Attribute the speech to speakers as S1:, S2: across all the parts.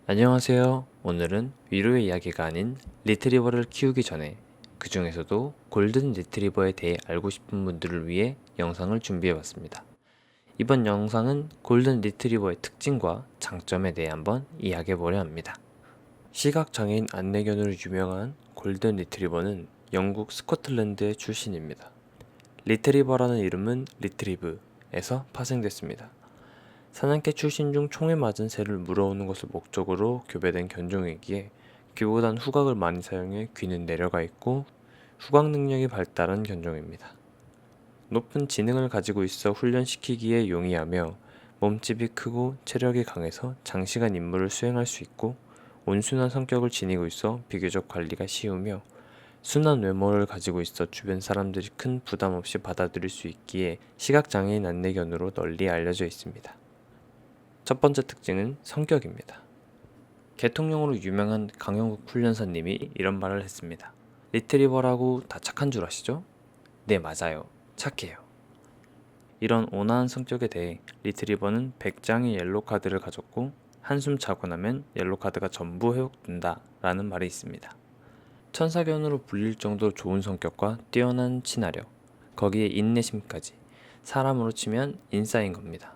S1: 안녕하세요. 오늘은 위로의 이야기가 아닌 리트리버를 키우기 전에 그 중에서도 골든 리트리버에 대해 알고 싶은 분들을 위해 영상을 준비해봤습니다. 이번 영상은 골든 리트리버의 특징과 장점에 대해 한번 이야기해보려 합니다. 시각장애인 안내견으로 유명한 골든 리트리버는 영국 스코틀랜드의 출신입니다. 리트리버라는 이름은 리트리브에서 파생됐습니다. 사냥개 출신 중 총에 맞은 새를 물어오는 것을 목적으로 교배된 견종이기에 귀보단 후각을 많이 사용해 귀는 내려가 있고 후각 능력이 발달한 견종입니다. 높은 지능을 가지고 있어 훈련시키기에 용이하며 몸집이 크고 체력이 강해서 장시간 임무를 수행할 수 있고 온순한 성격을 지니고 있어 비교적 관리가 쉬우며 순한 외모를 가지고 있어 주변 사람들이 큰 부담 없이 받아들일 수 있기에 시각장애인 안내견으로 널리 알려져 있습니다. 첫 번째 특징은 성격입니다. 개통령으로 유명한 강영국 훈련사님이 이런 말을 했습니다. 리트리버라고 다 착한 줄 아시죠? 네, 맞아요. 착해요. 이런 온화한 성격에 대해 리트리버는 100장의 옐로 카드를 가졌고 한숨 자고 나면 옐로 카드가 전부 회복된다 라는 말이 있습니다. 천사견으로 불릴 정도로 좋은 성격과 뛰어난 친화력, 거기에 인내심까지 사람으로 치면 인싸인 겁니다.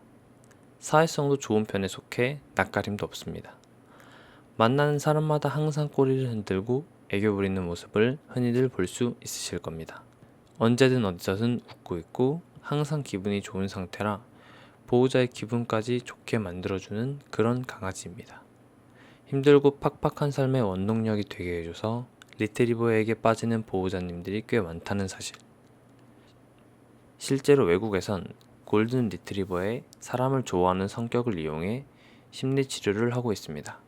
S1: 사회성도 좋은 편에 속해 낯가림도 없습니다. 만나는 사람마다 항상 꼬리를 흔들고 애교 부리는 모습을 흔히들 볼 수 있으실 겁니다. 언제든 어디서든 웃고 있고 항상 기분이 좋은 상태라 보호자의 기분까지 좋게 만들어주는 그런 강아지입니다. 힘들고 팍팍한 삶의 원동력이 되게 해줘서 리트리버에게 빠지는 보호자님들이 꽤 많다는 사실. 실제로 외국에선 골든 리트리버의 사람을 좋아하는 성격을 이용해 심리치료를 하고 있습니다.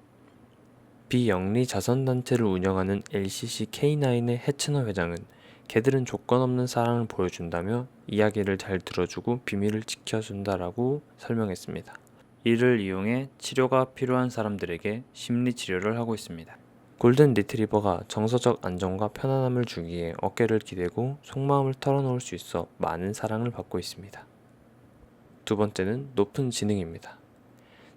S1: 비영리 자선단체를 운영하는 LCC K9의 해츠너 회장은 개들은 조건 없는 사랑을 보여준다며 이야기를 잘 들어주고 비밀을 지켜준다라고 설명했습니다. 이를 이용해 치료가 필요한 사람들에게 심리치료를 하고 있습니다. 골든 리트리버가 정서적 안정과 편안함을 주기에 어깨를 기대고 속마음을 털어놓을 수 있어 많은 사랑을 받고 있습니다. 두 번째는 높은 지능입니다.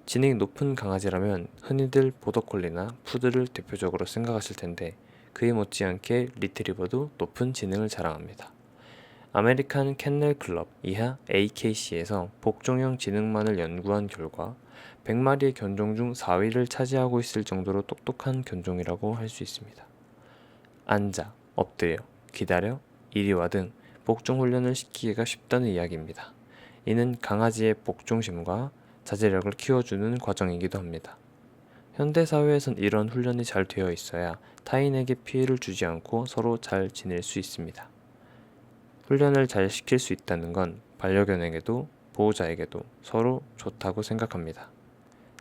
S1: 지능이 높은 강아지라면 흔히들 보더콜리나 푸드를 대표적으로 생각하실 텐데 그에 못지않게 리트리버도 높은 지능을 자랑합니다. 아메리칸 캔넬 클럽 이하 AKC에서 복종형 지능만을 연구한 결과 100마리의 견종 중 4위를 차지하고 있을 정도로 똑똑한 견종이라고 할 수 있습니다. 앉아, 엎드려, 기다려, 이리 와 등 복종 훈련을 시키기가 쉽다는 이야기입니다. 이는 강아지의 복종심과 자제력을 키워주는 과정이기도 합니다. 현대사회에선 이런 훈련이 잘 되어 있어야 타인에게 피해를 주지 않고 서로 잘 지낼 수 있습니다. 훈련을 잘 시킬 수 있다는 건 반려견에게도 보호자에게도 서로 좋다고 생각합니다.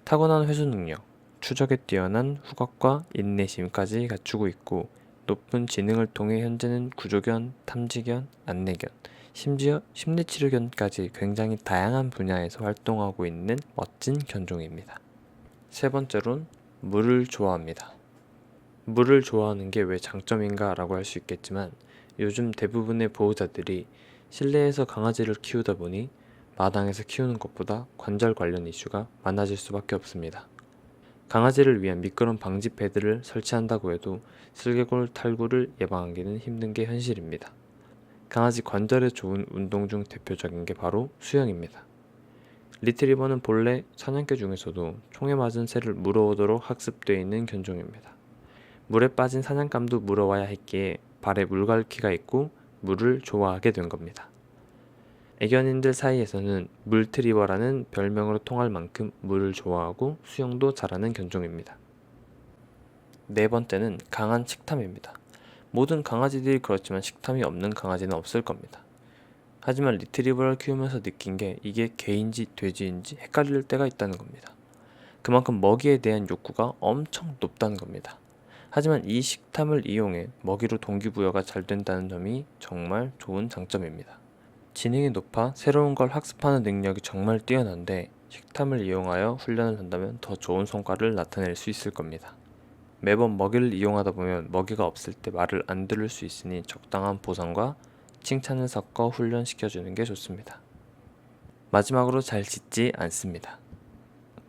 S1: 타고난 회수 능력, 추적에 뛰어난 후각과 인내심까지 갖추고 있고 높은 지능을 통해 현재는 구조견, 탐지견, 안내견, 심지어 심리치료견까지 굉장히 다양한 분야에서 활동하고 있는 멋진 견종입니다. 세 번째론 물을 좋아합니다. 물을 좋아하는 게 왜 장점인가 라고 할 수 있겠지만 요즘 대부분의 보호자들이 실내에서 강아지를 키우다 보니 마당에서 키우는 것보다 관절 관련 이슈가 많아질 수밖에 없습니다. 강아지를 위한 미끄럼 방지 패드를 설치한다고 해도 슬개골 탈구를 예방하기는 힘든 게 현실입니다. 강아지 관절에 좋은 운동 중 대표적인 게 바로 수영입니다. 리트리버는 본래 사냥개 중에서도 총에 맞은 새를 물어오도록 학습되어 있는 견종입니다. 물에 빠진 사냥감도 물어와야 했기에 발에 물갈퀴가 있고 물을 좋아하게 된 겁니다. 애견인들 사이에서는 물트리버라는 별명으로 통할 만큼 물을 좋아하고 수영도 잘하는 견종입니다. 네 번째는 강한 식탐입니다. 모든 강아지들이 그렇지만 식탐이 없는 강아지는 없을 겁니다. 하지만 리트리버를 키우면서 느낀 게 이게 개인지 돼지인지 헷갈릴 때가 있다는 겁니다. 그만큼 먹이에 대한 욕구가 엄청 높다는 겁니다. 하지만 이 식탐을 이용해 먹이로 동기부여가 잘 된다는 점이 정말 좋은 장점입니다. 지능이 높아 새로운 걸 학습하는 능력이 정말 뛰어난데 식탐을 이용하여 훈련을 한다면 더 좋은 성과를 나타낼 수 있을 겁니다. 매번 먹이를 이용하다 보면 먹이가 없을 때 말을 안 들을 수 있으니 적당한 보상과 칭찬을 섞어 훈련시켜주는 게 좋습니다. 마지막으로 잘 짖지 않습니다.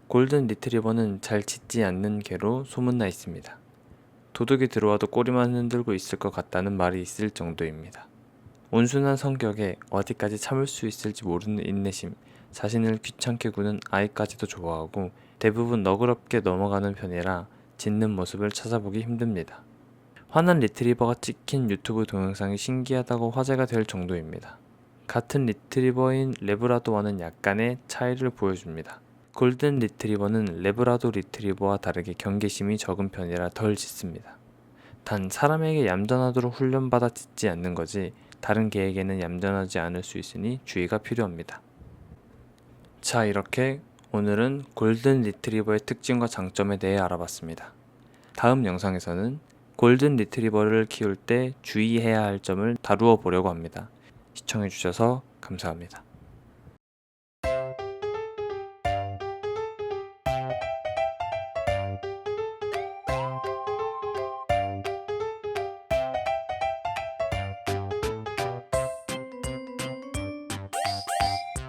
S1: 골든 리트리버는 잘 짖지 않는 개로 소문나 있습니다. 도둑이 들어와도 꼬리만 흔들고 있을 것 같다는 말이 있을 정도입니다. 온순한 성격에 어디까지 참을 수 있을지 모르는 인내심, 자신을 귀찮게 구는 아이까지도 좋아하고 대부분 너그럽게 넘어가는 편이라 짖는 모습을 찾아보기 힘듭니다. 화난 리트리버가 찍힌 유튜브 동영상이 신기하다고 화제가 될 정도입니다. 같은 리트리버인 레브라도와는 약간의 차이를 보여줍니다. 골든 리트리버는 레브라도 리트리버와 다르게 경계심이 적은 편이라 덜 짖습니다. 단 사람에게 얌전하도록 훈련받아 짖지 않는 거지 다른 개에게는 얌전하지 않을 수 있으니 주의가 필요합니다. 자, 이렇게 오늘은 골든 리트리버의 특징과 장점에 대해 알아봤습니다. 다음 영상에서는 골든 리트리버를 키울 때 주의해야 할 점을 다루어 보려고 합니다. 시청해주셔서 감사합니다.